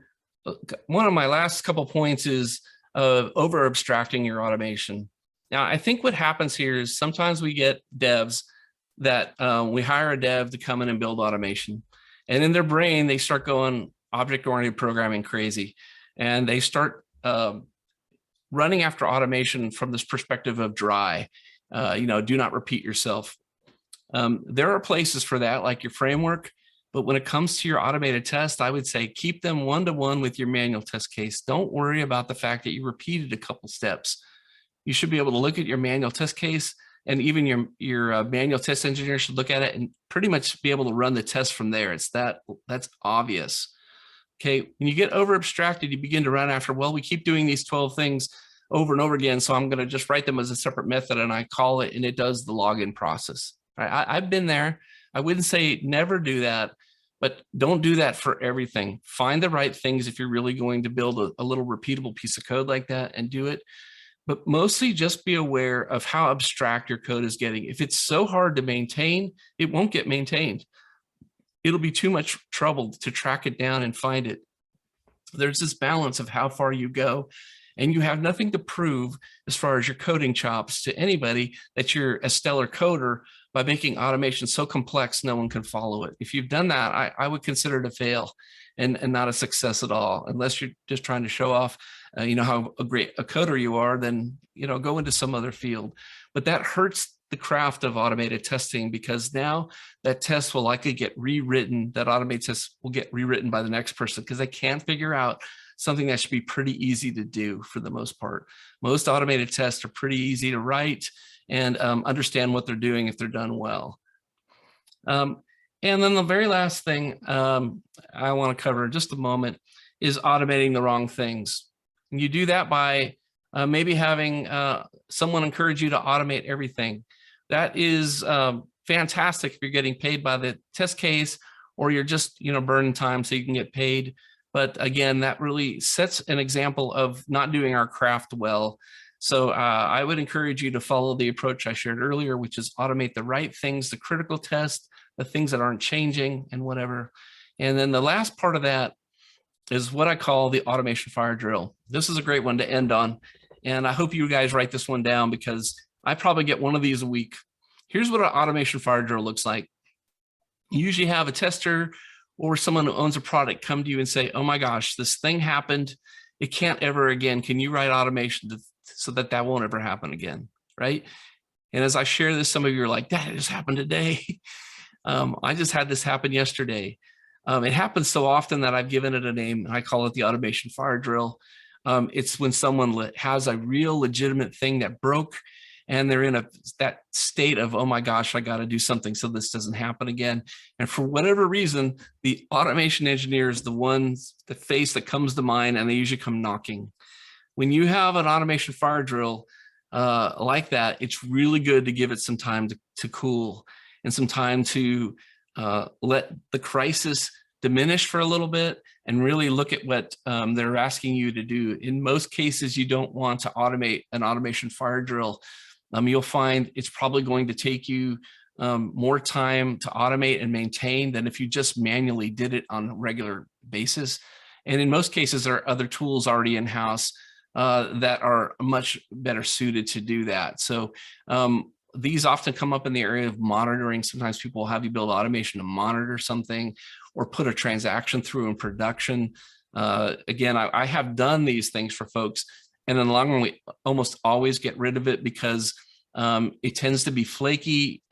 of my last couple points is over abstracting your automation. Now, I think what happens here is sometimes we get devs that we hire a dev to come in and build automation, and in their brain, they start going object-oriented programming crazy, and they start running after automation from this perspective of dry, do not repeat yourself. There are places for that, like your framework, but when it comes to your automated test, I would say keep them one-to-one with your manual test case. Don't worry about the fact that you repeated a couple steps. You should be able to look at your manual test case, and even your manual test engineer should look at it and pretty much be able to run the test from there. That's obvious. Okay, when you get over abstracted, you begin to run after, well, we keep doing these 12 things. over and over again. So I'm going to just write them as a separate method and I call it and it does the login process. Right? I've been there. I wouldn't say never do that, but don't do that for everything. Find the right things if you're really going to build a little repeatable piece of code like that and do it. But mostly just be aware of how abstract your code is getting. If it's so hard to maintain, it won't get maintained. It'll be too much trouble to track it down and find it. There's this balance of how far you go, and you have nothing to prove as far as your coding chops to anybody that you're a stellar coder by making automation so complex no one can follow it. If you've done that, I would consider it a fail and not a success at all, unless you're just trying to show off how great a coder you are, then go into some other field. But that hurts the craft of automated testing, because now that test will likely get rewritten, that automated test will get rewritten by the next person because they can't figure out something that should be pretty easy to do for the most part. Most automated tests are pretty easy to write and understand what they're doing if they're done well. And then the very last thing I want to cover in just a moment is automating the wrong things. And you do that by maybe having someone encourage you to automate everything. That is fantastic if you're getting paid by the test case, or you're just burning time so you can get paid. But again, that really sets an example of not doing our craft well. So I would encourage you to follow the approach I shared earlier, which is automate the right things, the critical tests, the things that aren't changing and whatever. And then the last part of that is what I call the automation fire drill. This is a great one to end on. And I hope you guys write this one down, because I probably get one of these a week. Here's what an automation fire drill looks like. You usually have a tester or someone who owns a product come to you and say, oh my gosh, this thing happened. It can't ever again. Can you write automation so that that won't ever happen again, right? And as I share this, some of you are like, that just happened today. I just had this happen yesterday. It happens so often that I've given it a name. I call it the automation fire drill. It's when someone has a real legitimate thing that broke, and they're in that state of, oh my gosh, I got to do something so this doesn't happen again. And for whatever reason, the automation engineer is the face that comes to mind, and they usually come knocking. When you have an automation fire drill like that, it's really good to give it some time to cool, and some time to let the crisis diminish for a little bit and really look at what they're asking you to do. In most cases, you don't want to automate an automation fire drill. You'll find it's probably going to take you more time to automate and maintain than if you just manually did it on a regular basis. And in most cases, there are other tools already in-house that are much better suited to do that. So these often come up in the area of monitoring. Sometimes people will have you build automation to monitor something or put a transaction through in production. Again, I have done these things for folks, and in the long run, we almost always get rid of it because it tends to be flaky.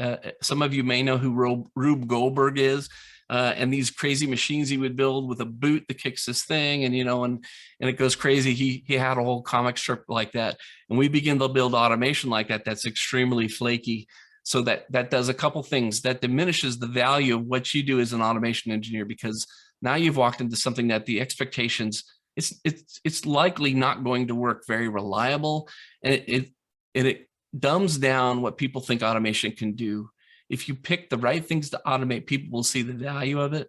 Some of you may know who Rube Goldberg is. And these crazy machines he would build with a boot that kicks this thing, and and it goes crazy. He had a whole comic strip like that, and we begin to build automation like that. That's extremely flaky. So that does a couple things. That diminishes the value of what you do as an automation engineer, because now you've walked into something that the expectations, it's likely not going to work very reliable, and it dumbs down what people think automation can do. If you pick the right things to automate, people will see the value of it,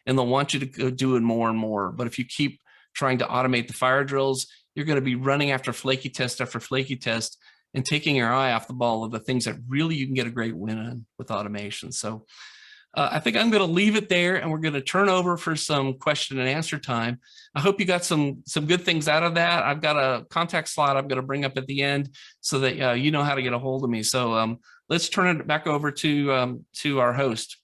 and they'll want you to go do it more and more. But if you keep trying to automate the fire drills, you're going to be running after flaky test after flaky test and taking your eye off the ball of the things that really you can get a great win on with automation. So I think I'm going to leave it there, and we're going to turn over for some question and answer time. I hope you got some good things out of that. I've got a contact slot I'm going to bring up at the end so that you know how to get a hold of me. So let's turn it back over to our host.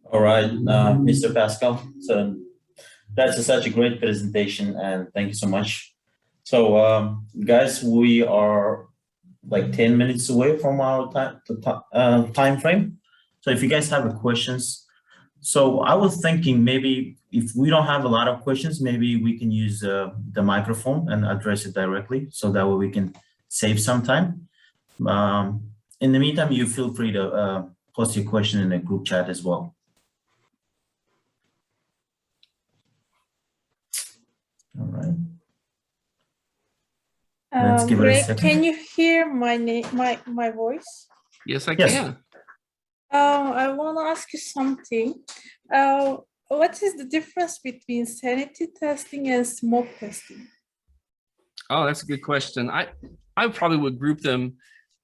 All right, Mr. Paskal. So that's such a great presentation, and thank you so much. So guys, we are like 10 minutes away from our time frame. So if you guys have questions, so I was thinking maybe if we don't have a lot of questions, maybe we can use the microphone and address it directly, so that way we can save some time. In the meantime, you feel free to post your question in the group chat as well. All right. Let's give it a Greg, second. can you hear my name, my voice? Yes, I Yes. can. I want to ask you something. What is the difference between sanity testing and smoke testing? Oh, that's a good question. I probably would group them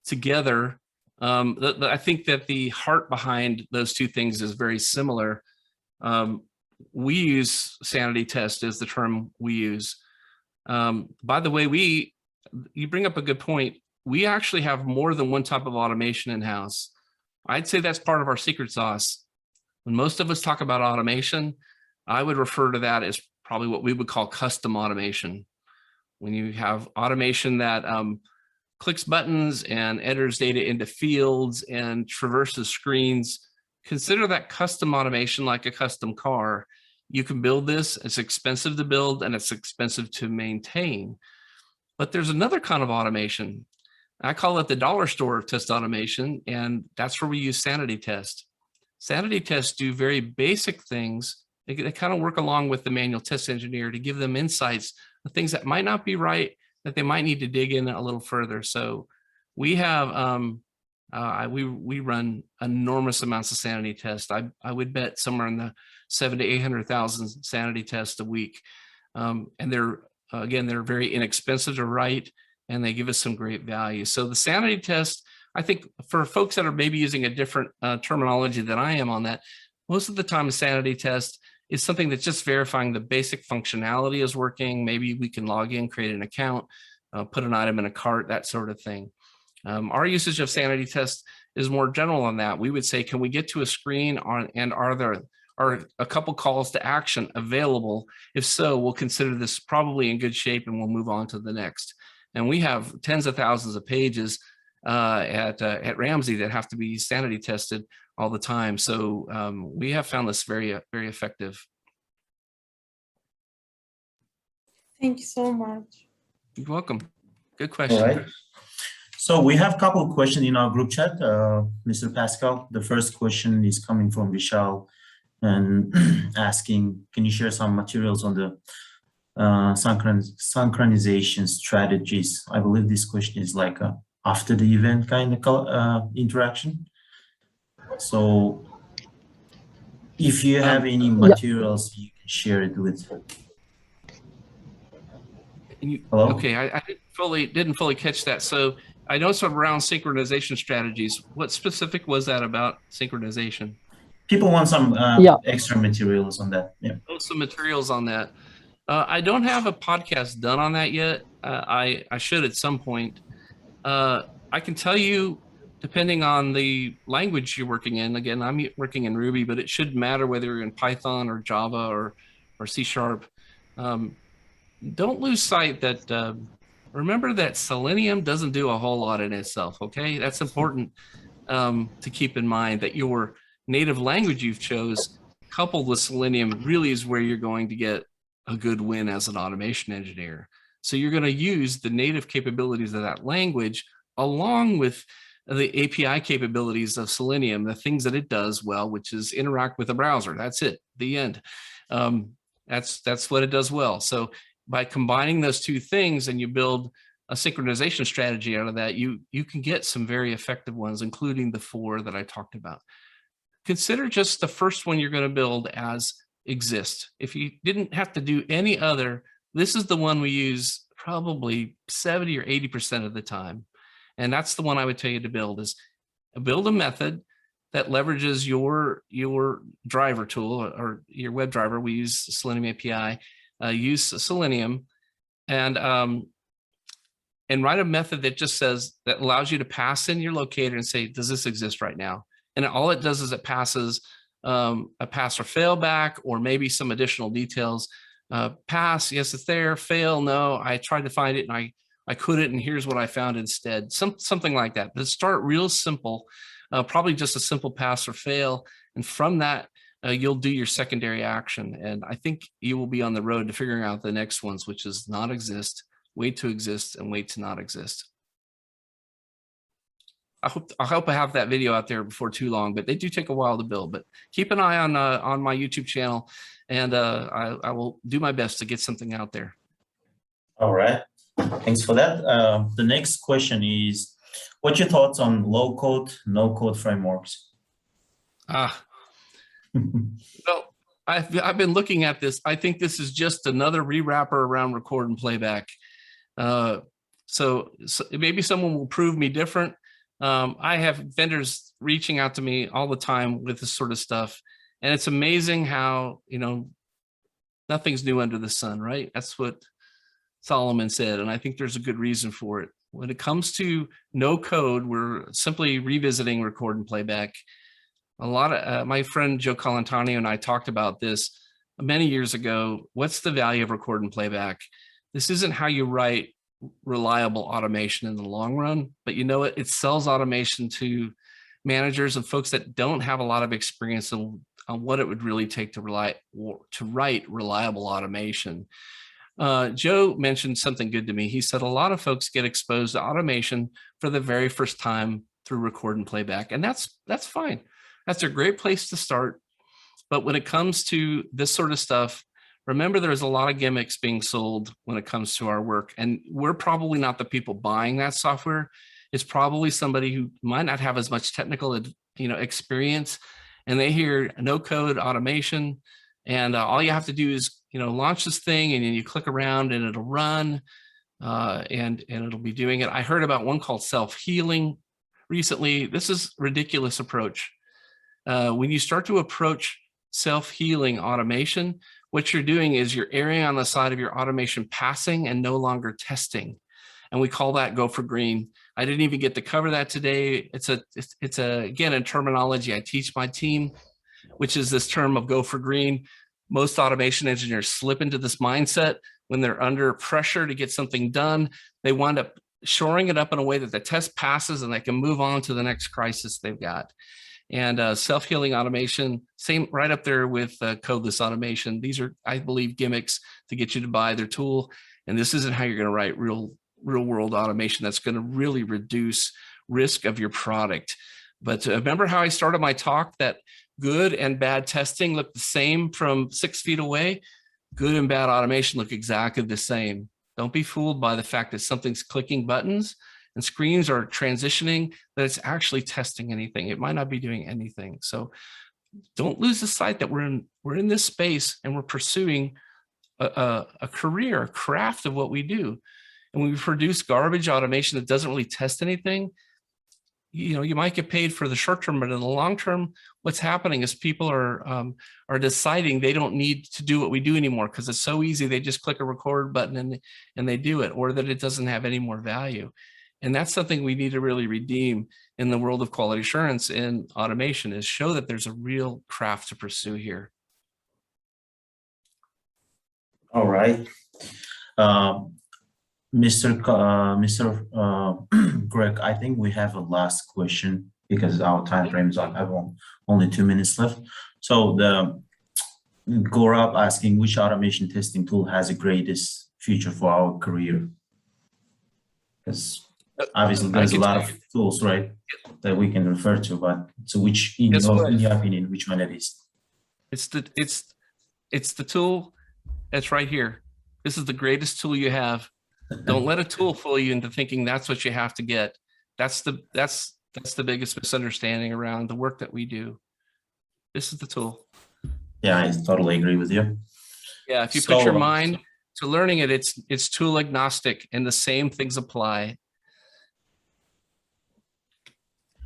together. I think that the heart behind those two things is very similar. We use sanity test as the term we use. By the way, you bring up a good point. We actually have more than one type of automation in-house. I'd say that's part of our secret sauce. When most of us talk about automation, I would refer to that as probably what we would call custom automation. When you have automation that clicks buttons and enters data into fields and traverses screens, consider that custom automation like a custom car. You can build this, it's expensive to build and it's expensive to maintain. But there's another kind of automation. I call it the dollar store test automation, and that's where we use sanity test. Sanity tests do very basic things. They kind of work along with the manual test engineer to give them insights, the things that might not be right, that they might need to dig in a little further. So we have, we run enormous amounts of sanity tests. I would bet somewhere in the 700,000 to 800,000 sanity tests a week. And they're, again, they're very inexpensive to write, and they give us some great value. So the sanity test, I think for folks that are maybe using a different terminology than I am on that, most of the time a sanity test is something that's just verifying the basic functionality is working. Maybe we can log in, create an account, put an item in a cart, that sort of thing. Our usage of sanity tests is more general on that. We would say, can we get to a screen and are there a couple calls to action available? If so, we'll consider this probably in good shape and we'll move on to the next. And we have tens of thousands of pages at Ramsey that have to be sanity tested all the time. So we have found this very, very effective. Thank you so much. You're welcome. Good question. All right. So we have a couple of questions in our group chat, Mr. Paskal. The first question is coming from Vishal and asking, can you share some materials on the synchronization strategies? I believe this question is like a after the event kind of interaction. So if you have any materials, you can share it with. Hello? Okay, I didn't fully catch that. So I know some around synchronization strategies. What specific was that about synchronization? People want some extra materials on that. Yeah. Oh, some materials on that. I don't have a podcast done on that yet. I should at some point. I can tell you, depending on the language you're working in, again, I'm working in Ruby, but it shouldn't matter whether you're in Python or Java or C#. Don't lose sight that, remember that Selenium doesn't do a whole lot in itself, okay? That's important to keep in mind, that your native language you've chose coupled with Selenium really is where you're going to get a good win as an automation engineer. So you're going to use the native capabilities of that language along with the API capabilities of Selenium, the things that it does well, which is interact with the browser. That's it, the end. That's what it does well. So by combining those two things and you build a synchronization strategy out of that, you can get some very effective ones, including the 4 that I talked about. Consider just the first one you're going to build as exist. If you didn't have to do any other, this is the one we use probably 70 or 80% of the time. And that's the one I would tell you to build, is build a method that leverages your driver tool or your web driver. We use Selenium API, use Selenium, and write a method that just says, that allows you to pass in your locator and say, does this exist right now? And all it does is it passes a pass or fail back, or maybe some additional details. Pass, yes, it's there. Fail, no, I tried to find it and I couldn't, and here's what I found instead. Something like that. But start real simple, probably just a simple pass or fail. And from that, you'll do your secondary action. And I think you will be on the road to figuring out the next ones, which is not exist, wait to exist, and wait to not exist. I hope I have that video out there before too long, but they do take a while to build. But keep an eye on my YouTube channel, and I will do my best to get something out there. All right. Thanks for that. The next question is, what's your thoughts on low-code, no-code frameworks? Well, I've been looking at this. I think this is just another rewrapper around record and playback. So maybe someone will prove me different. I have vendors reaching out to me all the time with this sort of stuff. And it's amazing how, nothing's new under the sun, right? That's what Solomon said. And I think there's a good reason for it. When it comes to no code, we're simply revisiting record and playback. A lot of my friend Joe Colantonio and I talked about this many years ago. What's the value of record and playback? This isn't how you write reliable automation in the long run, but you know what? It sells automation to managers and folks that don't have a lot of experience on what it would really take to write reliable automation. Joe mentioned something good to me. He said a lot of folks get exposed to automation for the very first time through record and playback, and that's fine. That's a great place to start. But when it comes to this sort of stuff, remember there's a lot of gimmicks being sold when it comes to our work, and we're probably not the people buying that software. It's probably somebody who might not have as much technical, experience, and they hear no code automation, and all you have to do is launch this thing, and then you click around and it'll run, and it'll be doing it. I heard about one called Selfhealing recently. This is a ridiculous approach. When you start to approach self-healing automation, what you're doing is you're erring on the side of your automation passing and no longer testing. And we call that go for green. I didn't even get to cover that today. It's again, a terminology I teach my team, which is this term of go for green. Most automation engineers slip into this mindset when they're under pressure to get something done. They wind up shoring it up in a way that the test passes and they can move on to the next crisis they've got. And self-healing automation, same right up there with codeless automation. These are, I believe, gimmicks to get you to buy their tool. And this isn't how you're going to write real world automation that's going to really reduce risk of your product. But remember how I started my talk that good and bad testing look the same from 6 feet away? Good and bad automation look exactly the same. Don't be fooled by the fact that something's clicking buttons and screens are transitioning, that it's actually testing anything. It might not be doing anything. So don't lose the sight that we're in this space and we're pursuing a career, a craft of what we do. And when we produce garbage automation that doesn't really test anything, you might get paid for the short term, but in the long term, what's happening is people are deciding they don't need to do what we do anymore because it's so easy. They just click a record button and they do it, or that it doesn't have any more value. And that's something we need to really redeem in the world of quality assurance and automation, is show that there's a real craft to pursue here. All right. Mr. Greg, I think we have a last question because our time frame is on. I have only 2 minutes left. So Gaurav asking, which automation testing tool has the greatest future for our career? Because obviously there's a lot of tools, right, that we can refer to, but so which, in your opinion, which one it is? It's the tool that's right here. This is the greatest tool you have. Don't let a tool fool you into thinking that's what you have to get. That's the biggest misunderstanding around the work that we do. This is the tool. Yeah, I totally agree with you. Yeah, if you put your mind to learning it, it's tool agnostic and the same things apply.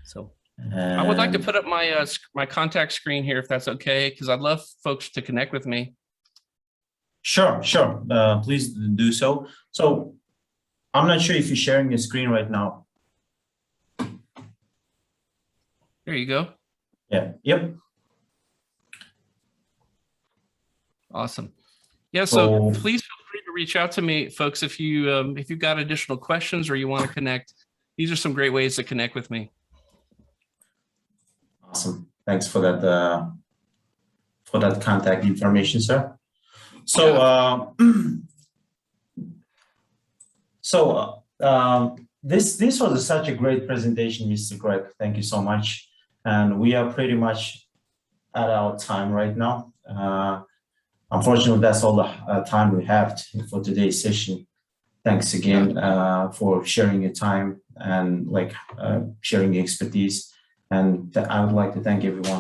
So I would like to put up my my contact screen here if that's okay, because I'd love folks to connect with me. Sure. Please do so. So I'm not sure if you're sharing your screen right now. There you go. Yeah. Yep. Awesome. Yeah. So please feel free to reach out to me, folks, if you've got additional questions or you want to connect. These are some great ways to connect with me. Awesome. Thanks for that contact information, sir. So this was such a great presentation, Mr. Greg. Thank you so much. And we are pretty much at our time right now. Unfortunately, that's all the time we have for today's session. thanks again for sharing your time and sharing your expertise. And I would like to thank everyone